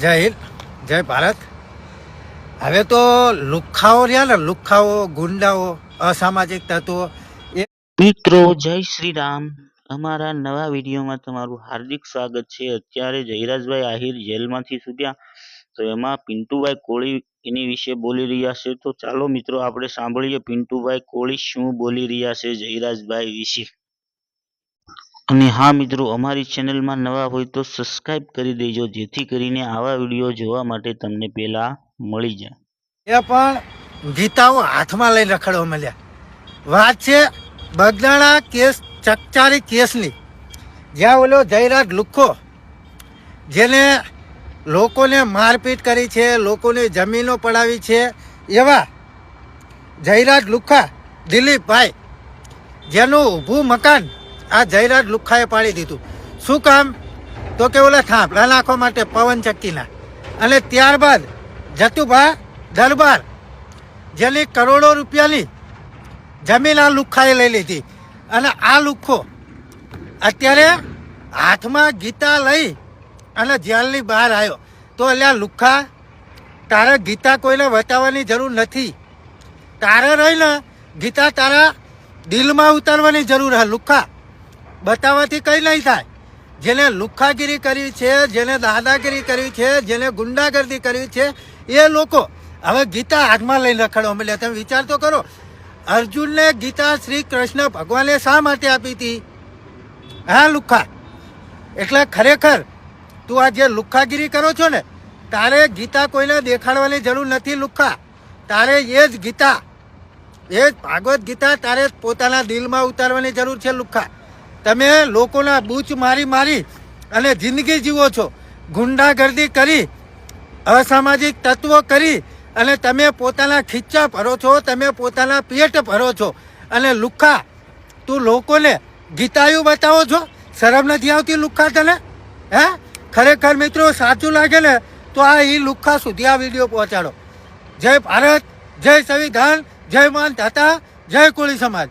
જય હિન્દ, જય ભારત. હવે તો લુખ્ખાઓ રહ્યા ને, લુખ્ખાઓ, ગુંડાઓ, અસામાજિક તત્વો એ મિત્રો જય શ્રી રામ. અમારા નવા વિડીયોમાં તમારું હાર્દિક સ્વાગત છે. અત્યારે જયરાજભાઈ આહિર જેલમાંથી છૂટ્યા, તો એમાં પિન્ટુભાઈ કોળી એની વિશે બોલી રહ્યા છે. તો ચાલો મિત્રો આપણે સાંભળીએ પિન્ટુભાઈ કોળી શું બોલી રહ્યા છે જયરાજભાઈ વિશે. અને હા મિત્રો, અમારી ચેનલમાં નવા હોય તો સબસ્ક્રાઇબ કરી દેજો, જેથી કરીને આવા વિડીયો જોવા માટે તમને પહેલા મળી જાય. પણ ગીતાઓ હાથમાં લઈને રખડવા મળ્યા. વાત છે બગદાણા કેસ, ચકચારી કેસની, જ્યાં ઓલો જયરાજ લુખ્ખો, જેને લોકોને મારપીટ કરી છે, લોકોની જમીનો પડાવી છે, એવા જયરાજ લુખ્ખા દિલીપભાઈ, જેનું ઊભું મકાન આ જયરાજ લુખ્ખાએ પાડી દીધું. શું કામ? તો કે ઓલા થાંભલા નાખવા માટે, પવન ચક્કીના. અને ત્યારબાદ જતુભા દરબાર, જેની કરોડો રૂપિયાની જમીન આ લુખ્ખાએ લઈ લીધી. અને આ લુખ્ખો અત્યારે હાથમાં ગીતા લઈ અને જેલની બહાર આવ્યો. તો અલ્યા લુખ્ખા, તારે ગીતા કોઈને બતાવવાની જરૂર નથી. તારે રહીને ગીતા તારા દિલમાં ઉતારવાની જરૂર હે. લુખ્ખા બતાવવાથી કંઈ નહીં થાય. જેને લુખ્ખાગીરી કરી છે, જેને દાદાગીરી કરી છે, જેને ગુંડાગર્દી કરી છે, એ લોકો હવે ગીતા હાથમાં લઈને રખડવા મળ્યા. તમે વિચાર તો કરો, અર્જુનને ગીતા શ્રી કૃષ્ણ ભગવાને શા માટે આપી હતી? હા લુખ્ખા. એટલે ખરેખર તું આ જે લુખ્ખાગીરી કરો છો ને, તારે ગીતા કોઈને દેખાડવાની જરૂર નથી. લુખ્ખા, તારે એ જ ગીતા, એ જ ભાગવત ગીતા તારે પોતાના દિલમાં ઉતારવાની જરૂર છે. લુખ્ખા, તમે લોકોના બૂચ મારી મારી અને જિંદગી જીવો છો, ગુંડાગર્દી કરી, અસામાજિક તત્વો કરી, અને તમે પોતાના ખીચ્ચા ભરો છો, તમે પોતાના પેટ ભરો છો. અને લુખ્ખા, તું લોકોને ગીતાયું બતાવો છો? શરમ નથી આવતી લુખ્ખા તને? હે? ખરેખર મિત્રો સાચું લાગે ને તો આ લુખ્ખા સુધી આ વિડીયો પહોંચાડો. જય ભારત, જય સંવિધાન, જય માન દાતા, જય કોળી સમાજ.